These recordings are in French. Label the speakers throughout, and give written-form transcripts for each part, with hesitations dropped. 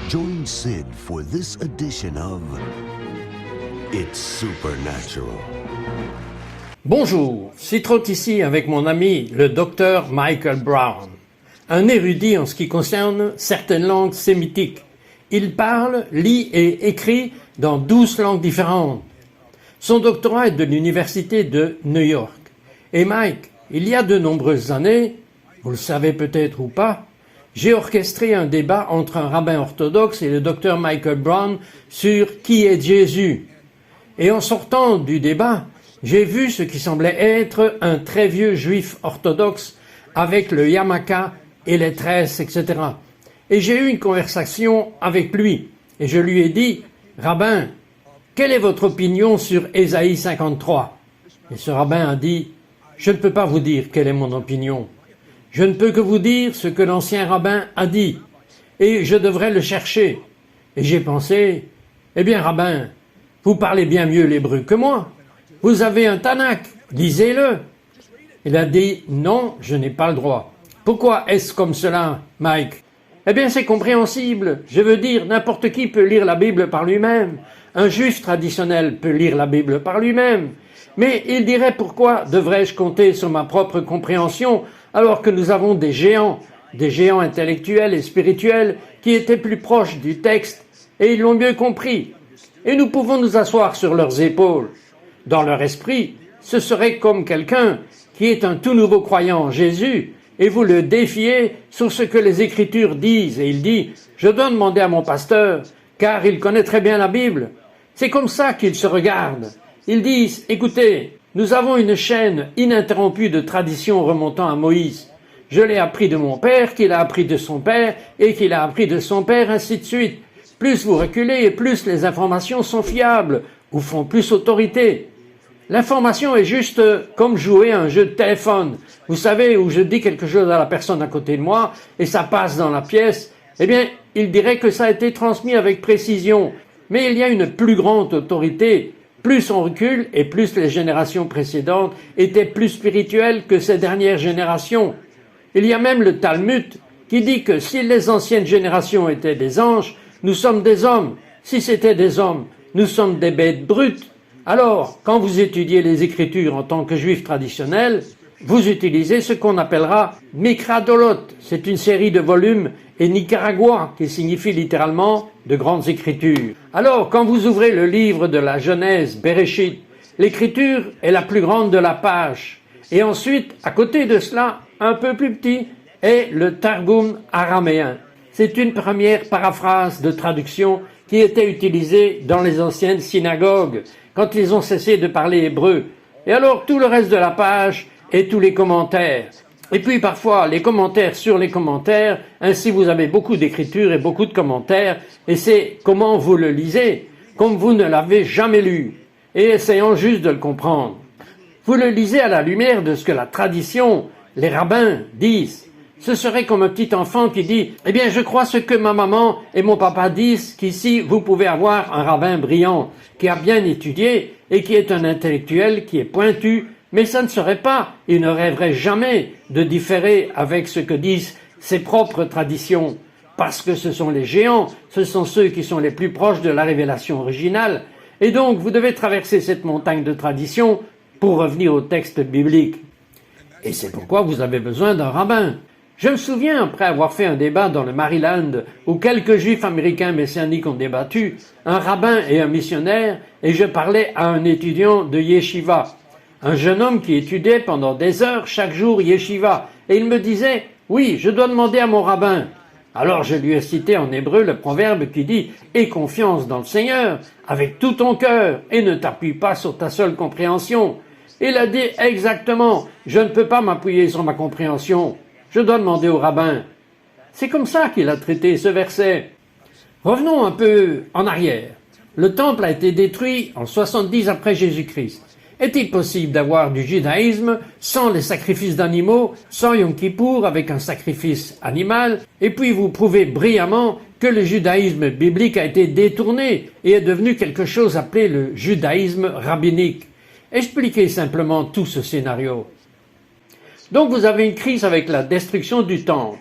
Speaker 1: Join Sid for this edition of It's Supernatural.
Speaker 2: Bonjour, Citroën ici avec mon ami le docteur Michael Brown, un érudit en ce qui concerne certaines langues sémitiques. Il parle, lit et écrit dans 12 langues différentes. Son doctorat est de l'université de New York. Et Mike, il y a de nombreuses années, vous le savez peut-être ou pas, j'ai orchestré un débat entre un rabbin orthodoxe et le docteur Michael Brown sur qui est Jésus. Et en sortant du débat, j'ai vu ce qui semblait être un très vieux juif orthodoxe avec le yarmulke et les tresses, etc. Et j'ai eu une conversation avec lui. Et je lui ai dit, « Rabbin, quelle est votre opinion sur Ésaïe 53 ?» Et ce rabbin a dit, « Je ne peux pas vous dire quelle est mon opinion. Je ne peux que vous dire ce que l'ancien rabbin a dit. Et je devrais le chercher. » Et j'ai pensé, « Eh bien, rabbin, vous parlez bien mieux l'hébreu que moi. Vous avez un Tanakh, lisez-le. » Il a dit, « Non, je n'ai pas le droit. » Pourquoi est-ce comme cela, Mike? Eh bien, c'est compréhensible. Je veux dire, n'importe qui peut lire la Bible par lui-même. Un juif traditionnel peut lire la Bible par lui-même. Mais il dirait, pourquoi devrais-je compter sur ma propre compréhension alors que nous avons des géants intellectuels et spirituels qui étaient plus proches du texte et ils l'ont mieux compris. Et nous pouvons nous asseoir sur leurs épaules. Dans leur esprit, ce serait comme quelqu'un qui est un tout nouveau croyant en Jésus et vous le défiez sur ce que les Écritures disent. Et il dit, je dois demander à mon pasteur, car il connaît très bien la Bible. C'est comme ça qu'ils se regardent. Ils disent, écoutez, nous avons une chaîne ininterrompue de traditions remontant à Moïse. Je l'ai appris de mon père, qu'il a appris de son père, et qu'il a appris de son père, ainsi de suite. Plus vous reculez, et plus les informations sont fiables, ou font plus autorité. L'information est juste comme jouer à un jeu de téléphone. Vous savez, où je dis quelque chose à la personne à côté de moi, et ça passe dans la pièce, eh bien, il dirait que ça a été transmis avec précision. Mais il y a une plus grande autorité. Plus on recule, et plus les générations précédentes étaient plus spirituelles que ces dernières générations. Il y a même le Talmud qui dit que si les anciennes générations étaient des anges, nous sommes des hommes. Si c'étaient des hommes, nous sommes des bêtes brutes. Alors, quand vous étudiez les Écritures en tant que juif traditionnel, vous utilisez ce qu'on appellera Mikra Dolot. C'est une série de volumes et Nicaragua, qui signifie littéralement de grandes écritures. Alors, quand vous ouvrez le livre de la Genèse, Bereshit, l'écriture est la plus grande de la page. Et ensuite, à côté de cela, un peu plus petit, est le Targum araméen. C'est une première paraphrase de traduction qui était utilisée dans les anciennes synagogues, quand ils ont cessé de parler hébreu. Et alors, tout le reste de la page et tous les commentaires. Et puis parfois, les commentaires sur les commentaires, ainsi vous avez beaucoup d'écriture et beaucoup de commentaires, et c'est comment vous le lisez, comme vous ne l'avez jamais lu, et essayant juste de le comprendre. Vous le lisez à la lumière de ce que la tradition, les rabbins disent. Ce serait comme un petit enfant qui dit « Eh bien, je crois ce que ma maman et mon papa disent, qu'ici, vous pouvez avoir un rabbin brillant, qui a bien étudié et qui est un intellectuel, qui est pointu, mais ça ne serait pas, il ne rêverait jamais de différer avec ce que disent ses propres traditions, parce que ce sont les géants, ce sont ceux qui sont les plus proches de la révélation originale, et donc vous devez traverser cette montagne de tradition pour revenir au texte biblique. Et c'est pourquoi vous avez besoin d'un rabbin. Je me souviens, après avoir fait un débat dans le Maryland, où quelques juifs américains messianiques ont débattu, un rabbin et un missionnaire, et je parlais à un étudiant de yeshiva, un jeune homme qui étudiait pendant des heures chaque jour yeshiva, et il me disait « Oui, je dois demander à mon rabbin ». Alors je lui ai cité en hébreu le proverbe qui dit « Aie confiance dans le Seigneur, avec tout ton cœur, et ne t'appuie pas sur ta seule compréhension ». Il a dit exactement « Je ne peux pas m'appuyer sur ma compréhension, je dois demander au rabbin ». C'est comme ça qu'il a traité ce verset. Revenons un peu en arrière. Le temple a été détruit en 70 après Jésus-Christ. Est-il possible d'avoir du judaïsme sans les sacrifices d'animaux, sans Yom Kippour avec un sacrifice animal, et puis vous prouvez brillamment que le judaïsme biblique a été détourné et est devenu quelque chose appelé le judaïsme rabbinique? Expliquez simplement tout ce scénario. Donc vous avez une crise avec la destruction du temple.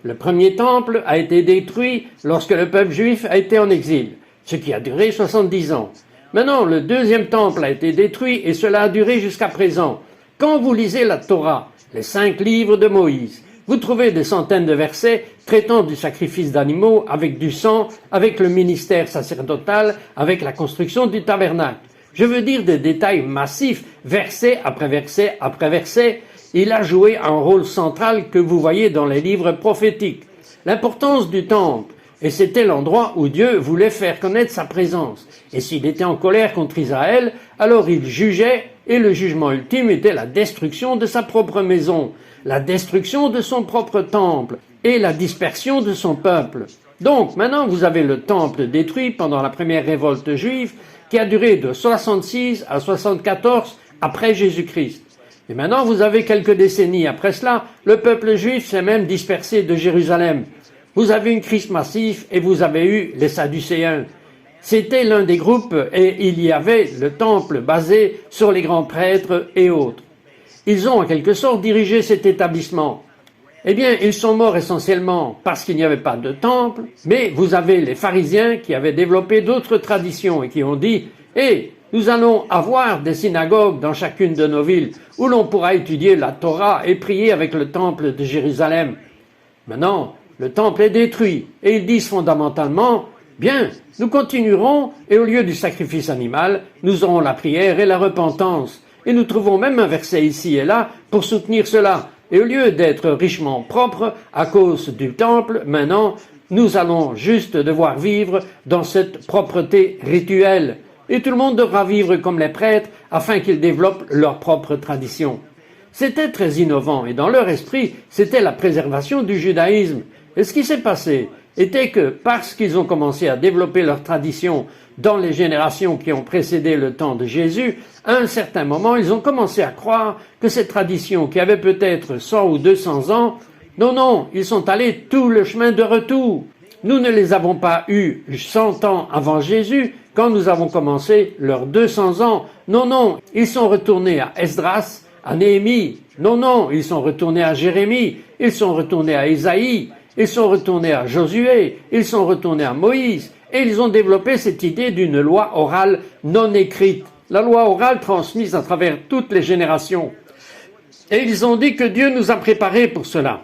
Speaker 2: Le premier temple a été détruit lorsque le peuple juif a été en exil, ce qui a duré 70 ans. Maintenant, le deuxième temple a été détruit et cela a duré jusqu'à présent. Quand vous lisez la Torah, les 5 livres de Moïse, vous trouvez des centaines de versets traitant du sacrifice d'animaux avec du sang, avec le ministère sacerdotal, avec la construction du tabernacle. Je veux dire des détails massifs, verset après verset après verset. Il a joué un rôle central que vous voyez dans les livres prophétiques. L'importance du temple, et c'était l'endroit où Dieu voulait faire connaître sa présence. Et s'il était en colère contre Israël, alors il jugeait, et le jugement ultime était la destruction de sa propre maison, la destruction de son propre temple, et la dispersion de son peuple. Donc, maintenant, vous avez le temple détruit pendant la première révolte juive, qui a duré de 66 à 74 après Jésus-Christ. Et maintenant, vous avez quelques décennies après cela, le peuple juif s'est même dispersé de Jérusalem. Vous avez une crise massive et vous avez eu les Sadducéens. C'était l'un des groupes et il y avait le temple basé sur les grands prêtres et autres. Ils ont en quelque sorte dirigé cet établissement. Eh bien, ils sont morts essentiellement parce qu'il n'y avait pas de temple, mais vous avez les pharisiens qui avaient développé d'autres traditions et qui ont dit « Eh, nous allons avoir des synagogues dans chacune de nos villes où l'on pourra étudier la Torah et prier avec le temple de Jérusalem. » Maintenant, le temple est détruit et ils disent fondamentalement « Bien, nous continuerons et au lieu du sacrifice animal, nous aurons la prière et la repentance. » Et nous trouvons même un verset ici et là pour soutenir cela. Et au lieu d'être richement propres à cause du temple, maintenant, nous allons juste devoir vivre dans cette propreté rituelle. Et tout le monde devra vivre comme les prêtres afin qu'ils développent leur propre tradition. C'était très innovant et dans leur esprit, c'était la préservation du judaïsme. Et ce qui s'est passé était que parce qu'ils ont commencé à développer leur tradition dans les générations qui ont précédé le temps de Jésus, à un certain moment, ils ont commencé à croire que cette tradition qui avait peut-être 100 ou 200 ans, non, ils sont allés tout le chemin de retour. Nous ne les avons pas eus 100 ans avant Jésus quand nous avons commencé leurs 200 ans. Non, ils sont retournés à Esdras, à Néhémie. Non, ils sont retournés à Jérémie. Ils sont retournés à Ésaïe. Ils sont retournés à Josué. Ils sont retournés à Moïse. Et ils ont développé cette idée d'une loi orale non écrite. La loi orale transmise à travers toutes les générations. Et ils ont dit que Dieu nous a préparés pour cela.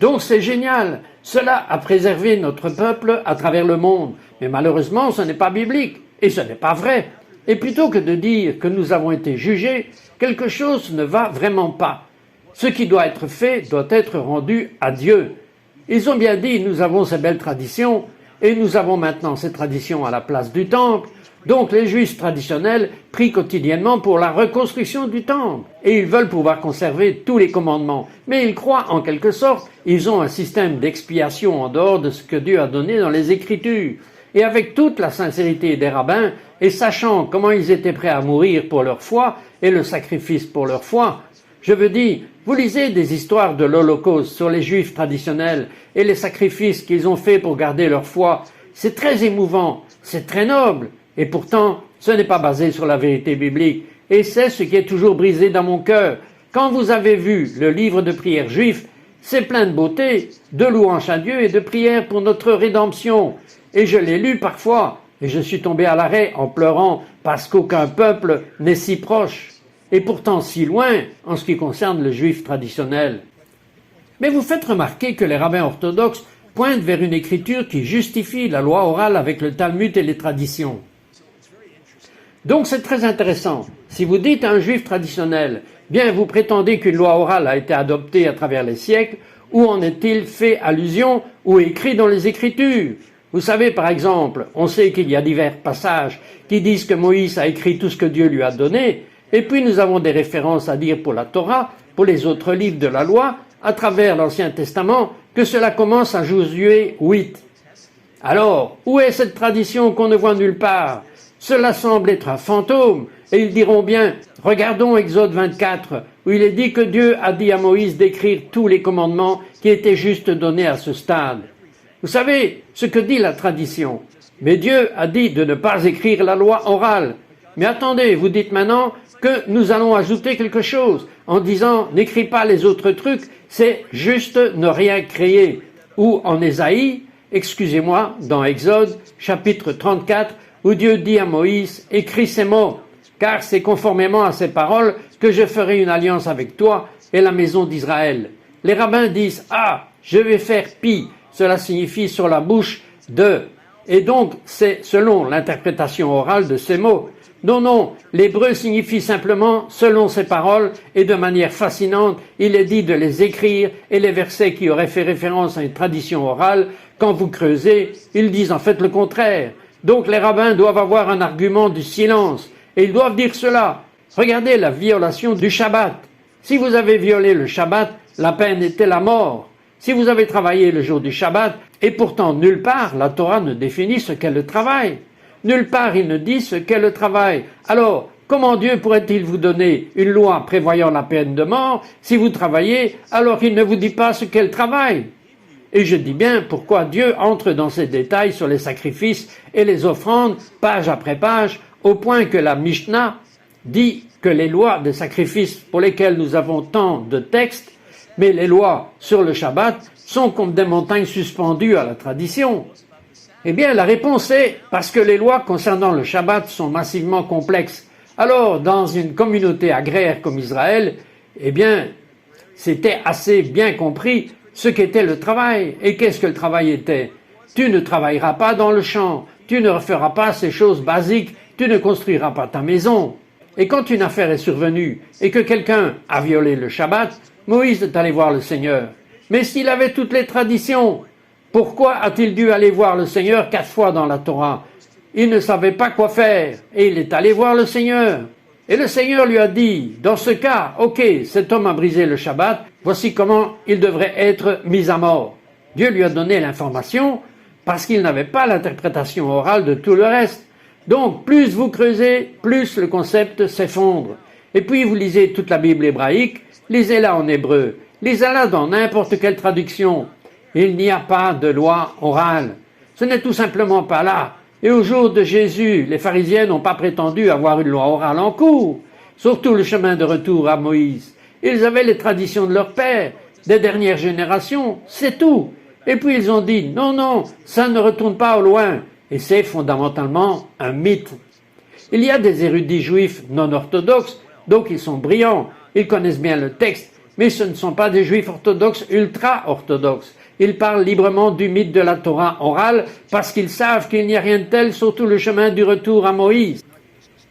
Speaker 2: Donc c'est génial. Cela a préservé notre peuple à travers le monde. Mais malheureusement, ce n'est pas biblique. Et ce n'est pas vrai. Et plutôt que de dire que nous avons été jugés, quelque chose ne va vraiment pas. Ce qui doit être fait doit être rendu à Dieu. Ils ont bien dit, nous avons ces belles traditions, et nous avons maintenant ces traditions à la place du temple. Donc les Juifs traditionnels prient quotidiennement pour la reconstruction du temple. Et ils veulent pouvoir conserver tous les commandements. Mais ils croient en quelque sorte, ils ont un système d'expiation en dehors de ce que Dieu a donné dans les Écritures. Et avec toute la sincérité des rabbins, et sachant comment ils étaient prêts à mourir pour leur foi, et le sacrifice pour leur foi, je veux dire, vous lisez des histoires de l'Holocauste sur les Juifs traditionnels et les sacrifices qu'ils ont faits pour garder leur foi. C'est très émouvant, c'est très noble. Et pourtant, ce n'est pas basé sur la vérité biblique. Et c'est ce qui est toujours brisé dans mon cœur. Quand vous avez vu le livre de prières juif, c'est plein de beauté, de louanges à Dieu et de prières pour notre rédemption. Et je l'ai lu parfois, et je suis tombé à l'arrêt en pleurant parce qu'aucun peuple n'est si proche, et pourtant si loin en ce qui concerne le juif traditionnel. Mais vous faites remarquer que les rabbins orthodoxes pointent vers une écriture qui justifie la loi orale avec le Talmud et les traditions. Donc c'est très intéressant. Si vous dites à un juif traditionnel, bien vous prétendez qu'une loi orale a été adoptée à travers les siècles, où en est-il fait allusion ou écrit dans les Écritures? Vous savez, par exemple, on sait qu'il y a divers passages qui disent que Moïse a écrit tout ce que Dieu lui a donné, et puis nous avons des références à dire pour la Torah, pour les autres livres de la loi, à travers l'Ancien Testament, que cela commence à Josué 8. Alors, où est cette tradition qu'on ne voit nulle part? Cela semble être un fantôme, et ils diront bien, regardons Exode 24, où il est dit que Dieu a dit à Moïse d'écrire tous les commandements qui étaient juste donnés à ce stade. Vous savez ce que dit la tradition. Mais Dieu a dit de ne pas écrire la loi orale. Mais attendez, vous dites maintenant que nous allons ajouter quelque chose en disant n'écris pas les autres trucs, c'est juste ne rien créer. Ou en Ésaïe, excusez-moi, dans Exode, chapitre 34, où Dieu dit à Moïse, écris ces mots, car c'est conformément à ces paroles que je ferai une alliance avec toi et la maison d'Israël. Les rabbins disent, ah, je vais faire pi, cela signifie sur la bouche de. Et donc, c'est selon l'interprétation orale de ces mots. Non, non, l'hébreu signifie simplement selon ces paroles et de manière fascinante, il est dit de les écrire et les versets qui auraient fait référence à une tradition orale, quand vous creusez, ils disent en fait le contraire. Donc les rabbins doivent avoir un argument du silence et ils doivent dire cela. Regardez la violation du Shabbat. Si vous avez violé le Shabbat, la peine était la mort. Si vous avez travaillé le jour du Shabbat, et pourtant nulle part la Torah ne définit ce qu'est le travail. Nulle part il ne dit ce qu'est le travail. Alors, comment Dieu pourrait-il vous donner une loi prévoyant la peine de mort si vous travaillez alors qu'il ne vous dit pas ce qu'est le travail? Et je dis bien pourquoi Dieu entre dans ces détails sur les sacrifices et les offrandes, page après page, au point que la Mishnah dit que les lois des sacrifices pour lesquelles nous avons tant de textes, mais les lois sur le Shabbat sont comme des montagnes suspendues à la tradition. Eh bien, la réponse est parce que les lois concernant le Shabbat sont massivement complexes. Alors, dans une communauté agraire comme Israël, eh bien, c'était assez bien compris ce qu'était le travail. Et qu'est-ce que le travail était? Tu ne travailleras pas dans le champ, tu ne referas pas ces choses basiques, tu ne construiras pas ta maison. Et quand une affaire est survenue et que quelqu'un a violé le Shabbat, Moïse est allé voir le Seigneur. Mais s'il avait toutes les traditions, pourquoi a-t-il dû aller voir le Seigneur 4 fois dans la Torah? Il ne savait pas quoi faire et il est allé voir le Seigneur. Et le Seigneur lui a dit, dans ce cas, ok, cet homme a brisé le Shabbat, voici comment il devrait être mis à mort. Dieu lui a donné l'information parce qu'il n'avait pas l'interprétation orale de tout le reste. Donc, plus vous creusez, plus le concept s'effondre. Et puis, vous lisez toute la Bible hébraïque, lisez-la en hébreu, lisez-la dans n'importe quelle traduction. Il n'y a pas de loi orale. Ce n'est tout simplement pas là. Et au jour de Jésus, les pharisiens n'ont pas prétendu avoir une loi orale en cours, surtout le chemin de retour à Moïse. Ils avaient les traditions de leur père, des dernières générations, c'est tout. Et puis ils ont dit, non, non, ça ne retourne pas au loin. Et c'est fondamentalement un mythe. Il y a des érudits juifs non orthodoxes, donc ils sont brillants, ils connaissent bien le texte, mais ce ne sont pas des juifs orthodoxes ultra-orthodoxes. Ils parlent librement du mythe de la Torah orale parce qu'ils savent qu'il n'y a rien de tel sur tout le chemin du retour à Moïse.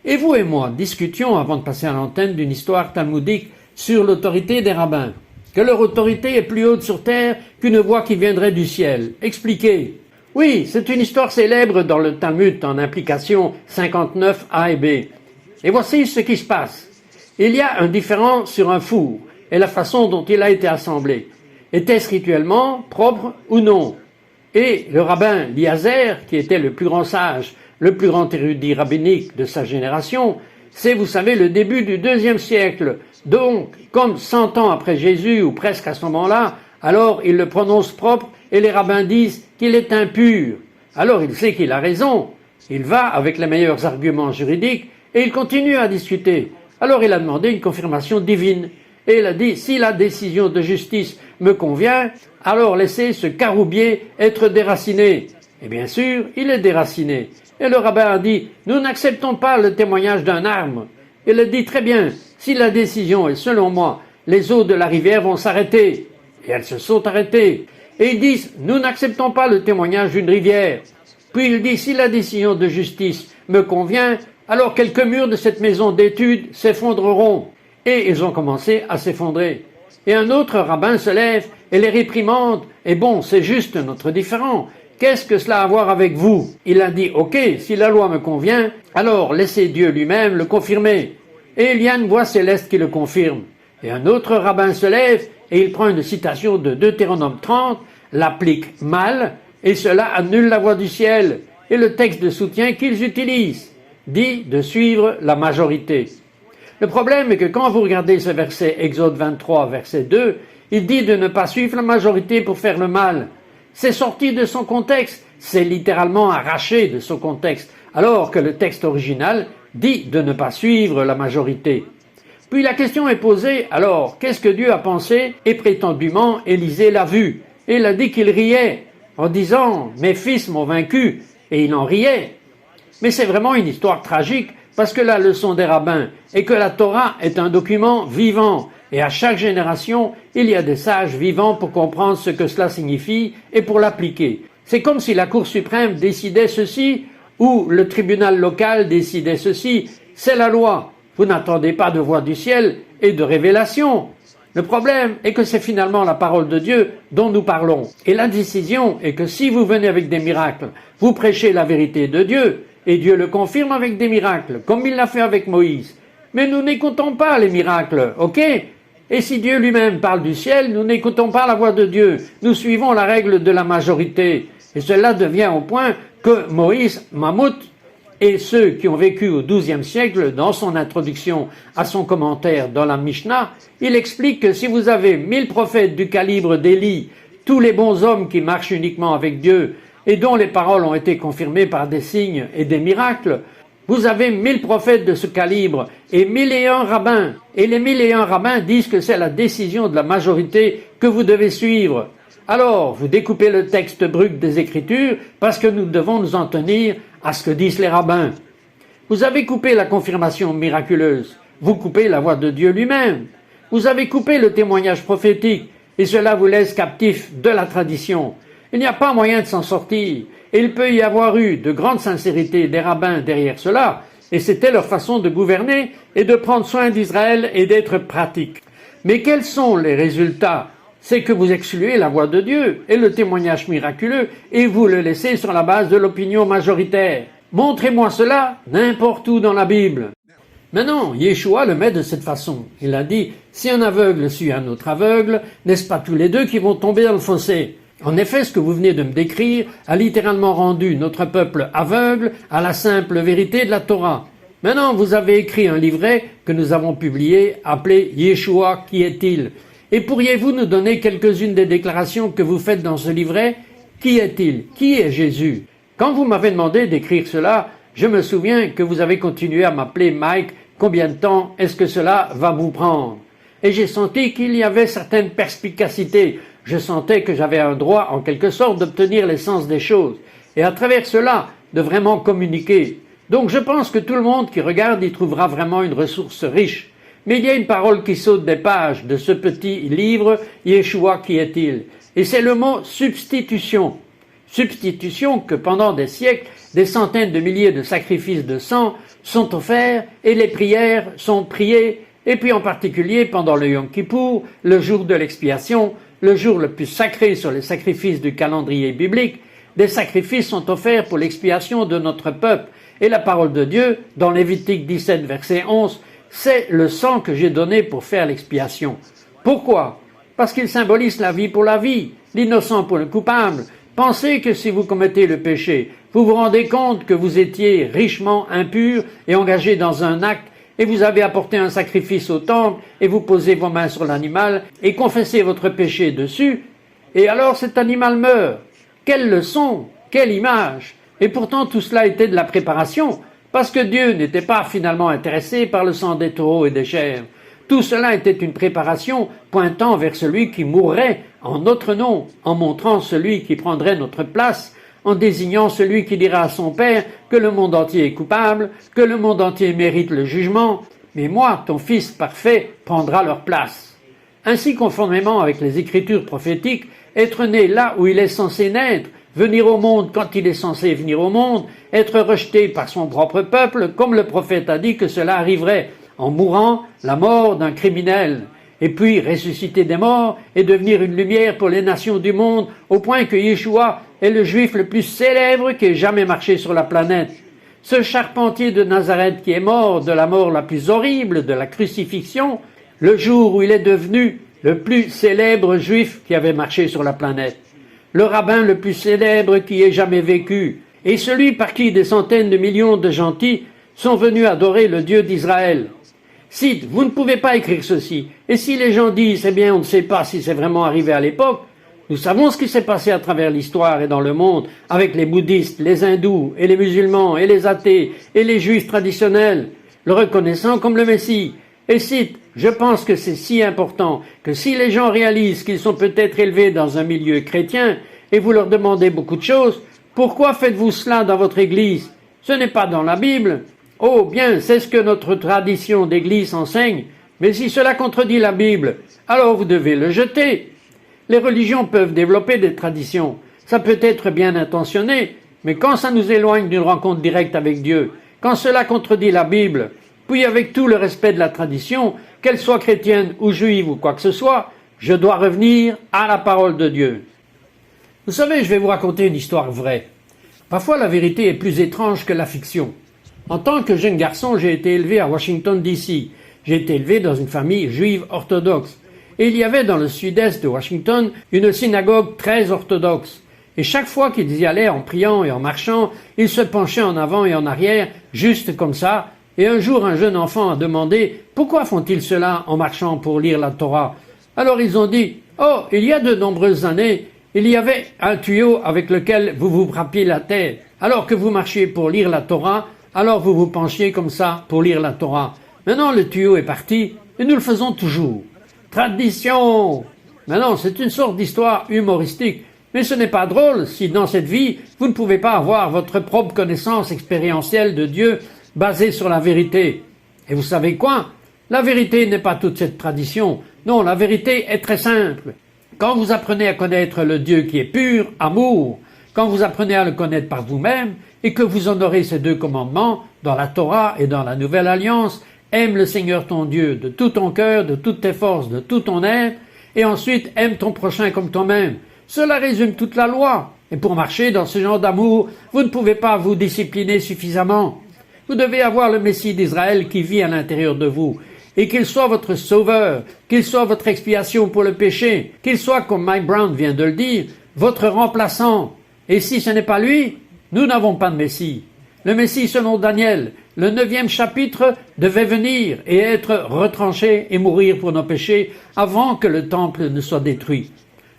Speaker 2: Et vous et moi discutions avant de passer à l'antenne d'une histoire talmudique sur l'autorité des rabbins. Que leur autorité est plus haute sur terre qu'une voix qui viendrait du ciel. Expliquez. Oui, c'est une histoire célèbre dans le Talmud en implication 59 A et B. Et voici ce qui se passe. Il y a un différend sur un four et la façon dont il a été assemblé. Était-ce rituellement propre ou non? Et le rabbin Liazer, qui était le plus grand sage, le plus grand érudit rabbinique de sa génération, c'est, vous savez, le début du IIe siècle. Donc, comme 100 ans après Jésus, ou presque à ce moment-là, alors il le prononce propre et les rabbins disent qu'il est impur. Alors il sait qu'il a raison. Il va avec les meilleurs arguments juridiques et il continue à discuter. Alors il a demandé une confirmation divine. Et il a dit, si la décision de justice me convient, alors laissez ce caroubier être déraciné. Et bien sûr, il est déraciné. Et le rabbin a dit, nous n'acceptons pas le témoignage d'un arbre. Il a dit, très bien, si la décision est selon moi, les eaux de la rivière vont s'arrêter. Et elles se sont arrêtées. Et ils disent, nous n'acceptons pas le témoignage d'une rivière. Puis il dit, si la décision de justice me convient, alors quelques murs de cette maison d'études s'effondreront. Et ils ont commencé à s'effondrer. Et un autre rabbin se lève et les réprimande. Et bon, c'est juste notre différend. Qu'est-ce que cela a à voir avec vous? Il a dit, ok, si la loi me convient, alors laissez Dieu lui-même le confirmer. Et il y a une voix céleste qui le confirme. Et un autre rabbin se lève et il prend une citation de Deutéronome 30, l'applique mal, et cela annule la voix du ciel. Et le texte de soutien qu'ils utilisent dit de suivre la majorité. Le problème est que quand vous regardez ce verset, Exode 23, verset 2, il dit de ne pas suivre la majorité pour faire le mal. C'est sorti de son contexte, c'est littéralement arraché de son contexte, alors que le texte original dit de ne pas suivre la majorité. Puis la question est posée, alors, qu'est-ce que Dieu a pensé? Et prétendument, Élisée l'a vu. Et il a dit qu'il riait, en disant « Mes fils m'ont vaincu », et il en riait. Mais c'est vraiment une histoire tragique, parce que la leçon des rabbins est que la Torah est un document vivant, et à chaque génération, il y a des sages vivants pour comprendre ce que cela signifie et pour l'appliquer. C'est comme si la Cour suprême décidait ceci, ou le tribunal local décidait ceci. C'est la loi. Vous n'attendez pas de voix du ciel et de révélation. Le problème est que c'est finalement la parole de Dieu dont nous parlons. Et la décision est que si vous venez avec des miracles, vous prêchez la vérité de Dieu, et Dieu le confirme avec des miracles, comme il l'a fait avec Moïse. Mais nous n'écoutons pas les miracles, ok? Et si Dieu lui-même parle du ciel, nous n'écoutons pas la voix de Dieu. Nous suivons la règle de la majorité. Et cela devient au point que Moïse Mammouth et ceux qui ont vécu au XIIe siècle, dans son introduction à son commentaire dans la Mishnah, il explique que si vous avez 1000 prophètes du calibre d'Élie, tous les bons hommes qui marchent uniquement avec Dieu et dont les paroles ont été confirmées par des signes et des miracles, vous avez 1000 prophètes de ce calibre et 1001 rabbins. Et les 1001 rabbins disent que c'est la décision de la majorité que vous devez suivre. Alors, vous découpez le texte brut des Écritures parce que nous devons nous en tenir à ce que disent les rabbins. Vous avez coupé la confirmation miraculeuse. Vous coupez la voix de Dieu lui-même. Vous avez coupé le témoignage prophétique et cela vous laisse captif de la tradition. Il n'y a pas moyen de s'en sortir. Et il peut y avoir eu de grande sincérité des rabbins derrière cela, et c'était leur façon de gouverner et de prendre soin d'Israël et d'être pratique. Mais quels sont les résultats? C'est que vous excluez la voix de Dieu et le témoignage miraculeux et vous le laissez sur la base de l'opinion majoritaire. Montrez-moi cela n'importe où dans la Bible. Maintenant, Yeshua le met de cette façon. Il a dit, si un aveugle suit un autre aveugle, n'est-ce pas tous les deux qui vont tomber dans le fossé? En effet, ce que vous venez de me décrire a littéralement rendu notre peuple aveugle à la simple vérité de la Torah. Maintenant, vous avez écrit un livret que nous avons publié appelé « Yeshua, qui est-il » Et pourriez-vous nous donner quelques-unes des déclarations que vous faites dans ce livret? Qui est-il? Qui est Jésus? Quand vous m'avez demandé d'écrire cela, je me souviens que vous avez continué à m'appeler Mike. Combien de temps est-ce que cela va vous prendre? Et j'ai senti qu'il y avait certaines perspicacités. Je sentais que j'avais un droit, en quelque sorte, d'obtenir l'essence des choses. Et à travers cela, de vraiment communiquer. Donc je pense que tout le monde qui regarde y trouvera vraiment une ressource riche. Mais il y a une parole qui saute des pages de ce petit livre, Yeshua, qui est-il? Et c'est le mot substitution. Substitution que pendant des siècles, des centaines de milliers de sacrifices de sang sont offerts et les prières sont priées, et puis en particulier pendant le Yom Kippour, le jour de l'expiation, le jour le plus sacré sur les sacrifices du calendrier biblique, des sacrifices sont offerts pour l'expiation de notre peuple. Et la parole de Dieu, dans Lévitique 17, verset 11, c'est le sang que j'ai donné pour faire l'expiation. Pourquoi? Parce qu'il symbolise la vie pour la vie, l'innocent pour le coupable. Pensez que si vous commettez le péché, vous vous rendez compte que vous étiez richement impur et engagé dans un acte, et vous avez apporté un sacrifice au temple, et vous posez vos mains sur l'animal, et confessez votre péché dessus, et alors cet animal meurt. Quelle leçon! Quelle image! Et pourtant tout cela était de la préparation, parce que Dieu n'était pas finalement intéressé par le sang des taureaux et des chèvres. Tout cela était une préparation pointant vers celui qui mourrait en notre nom, en montrant celui qui prendrait notre place, en désignant celui qui dira à son Père que le monde entier est coupable, que le monde entier mérite le jugement, mais moi, ton Fils parfait, prendra leur place. Ainsi, conformément avec les Écritures prophétiques, être né là où il est censé naître, venir au monde quand il est censé venir au monde, être rejeté par son propre peuple, comme le prophète a dit que cela arriverait, en mourant la mort d'un criminel, et puis ressusciter des morts et devenir une lumière pour les nations du monde, au point que Yeshua est le juif le plus célèbre qui ait jamais marché sur la planète. Ce charpentier de Nazareth qui est mort de la mort la plus horrible, de la crucifixion, le jour où il est devenu le plus célèbre juif qui avait marché sur la planète. Le rabbin le plus célèbre qui ait jamais vécu, et celui par qui des centaines de millions de gentils sont venus adorer le Dieu d'Israël. Si vous ne pouvez pas écrire ceci, et si les gens disent, eh bien, on ne sait pas si c'est vraiment arrivé à l'époque, Nous savons ce qui s'est passé à travers l'histoire et dans le monde avec les bouddhistes, les hindous et les musulmans et les athées et les juifs traditionnels, le reconnaissant comme le Messie. Et cite, je pense que c'est si important que si les gens réalisent qu'ils sont peut-être élevés dans un milieu chrétien et vous leur demandez beaucoup de choses, pourquoi faites-vous cela dans votre église? Ce n'est pas dans la Bible. Oh bien, c'est ce que notre tradition d'église enseigne, mais si cela contredit la Bible, alors vous devez le jeter. Les religions peuvent développer des traditions. Ça peut être bien intentionné, mais quand ça nous éloigne d'une rencontre directe avec Dieu, quand cela contredit la Bible, puis avec tout le respect de la tradition, qu'elle soit chrétienne ou juive ou quoi que ce soit, je dois revenir à la parole de Dieu. Vous savez, je vais vous raconter une histoire vraie. Parfois, la vérité est plus étrange que la fiction. En tant que jeune garçon, j'ai été élevé à Washington, D.C. J'ai été élevé dans une famille juive orthodoxe. Et il y avait dans le sud-est de Washington une synagogue très orthodoxe. Et chaque fois qu'ils y allaient en priant et en marchant, ils se penchaient en avant et en arrière, juste comme ça. Et un jour, un jeune enfant a demandé « Pourquoi font-ils cela en marchant pour lire la Torah ?» Alors ils ont dit « Oh, il y a de nombreuses années, il y avait un tuyau avec lequel vous vous frappiez la tête. Alors que vous marchiez pour lire la Torah, alors vous vous penchiez comme ça pour lire la Torah. Maintenant, le tuyau est parti et nous le faisons toujours. » Tradition! Maintenant, c'est une sorte d'histoire humoristique, mais ce n'est pas drôle si dans cette vie, vous ne pouvez pas avoir votre propre connaissance expérientielle de Dieu basée sur la vérité. Et vous savez quoi? La vérité n'est pas toute cette tradition. Non, la vérité est très simple. Quand vous apprenez à connaître le Dieu qui est pur, amour, quand vous apprenez à le connaître par vous-même et que vous honorez ces deux commandements dans la Torah et dans la Nouvelle Alliance, aime le Seigneur ton Dieu de tout ton cœur, de toutes tes forces, de tout ton être, et ensuite aime ton prochain comme toi-même. Cela résume toute la loi. Et pour marcher dans ce genre d'amour, vous ne pouvez pas vous discipliner suffisamment. Vous devez avoir le Messie d'Israël qui vit à l'intérieur de vous, et qu'il soit votre sauveur, qu'il soit votre expiation pour le péché, qu'il soit, comme Mike Brown vient de le dire, votre remplaçant. Et si ce n'est pas lui, nous n'avons pas de Messie. Le Messie, selon Daniel, le 9e chapitre, devait venir et être retranché et mourir pour nos péchés avant que le temple ne soit détruit.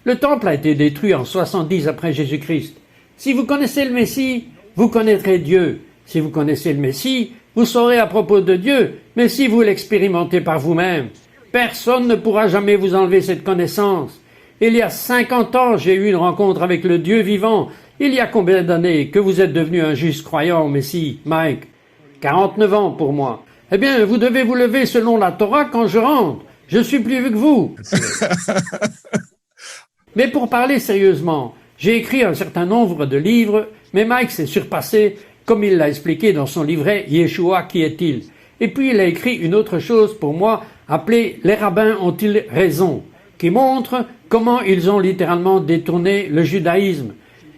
Speaker 2: Le temple a été détruit en 70 après Jésus-Christ. Si vous connaissez le Messie, vous connaîtrez Dieu. Si vous connaissez le Messie, vous saurez à propos de Dieu, mais si vous l'expérimentez par vous-même, personne ne pourra jamais vous enlever cette connaissance. Il y a 50 ans, j'ai eu une rencontre avec le Dieu vivant. Il y a combien d'années que vous êtes devenu un juste croyant au Messie, Mike? 49 ans pour moi. Eh bien, vous devez vous lever selon la Torah quand je rentre. Je suis plus vieux que vous. Mais pour parler sérieusement, j'ai écrit un certain nombre de livres, mais Mike s'est surpassé, comme il l'a expliqué dans son livret « Yeshua, qui est-il ?» Et puis il a écrit une autre chose pour moi, appelée « Les rabbins ont-ils raison ?» qui montre comment ils ont littéralement détourné le judaïsme.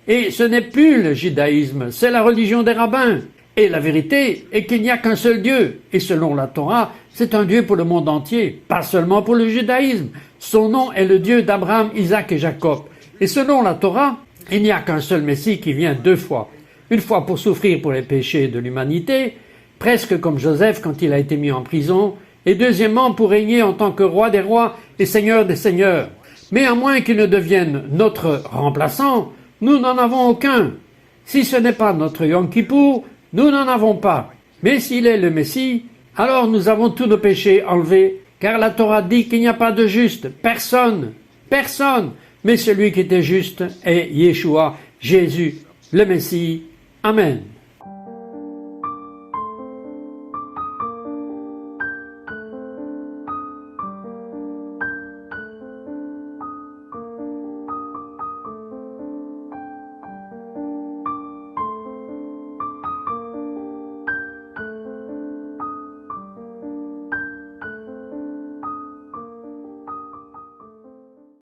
Speaker 2: Et ce n'est plus le judaïsme, c'est la religion des rabbins. Et la vérité est qu'il n'y a qu'un seul Dieu. Et selon la Torah, c'est un Dieu pour le monde entier, pas seulement pour le judaïsme. Son nom est le Dieu d'Abraham, Isaac et Jacob. Et selon la Torah, il n'y a qu'un seul Messie qui vient 2 fois. Une fois pour souffrir pour les péchés de l'humanité, presque comme Joseph quand il a été mis en prison, et deuxièmement pour régner en tant que roi des rois et seigneur des seigneurs. Mais à moins qu'il ne devienne notre remplaçant, nous n'en avons aucun. Si ce n'est pas notre Yom Kippour, nous n'en avons pas. Mais s'il est le Messie, alors nous avons tous nos péchés enlevés, car la Torah dit qu'il n'y a pas de juste, personne, mais celui qui était juste est Yeshua, Jésus, le Messie. Amen.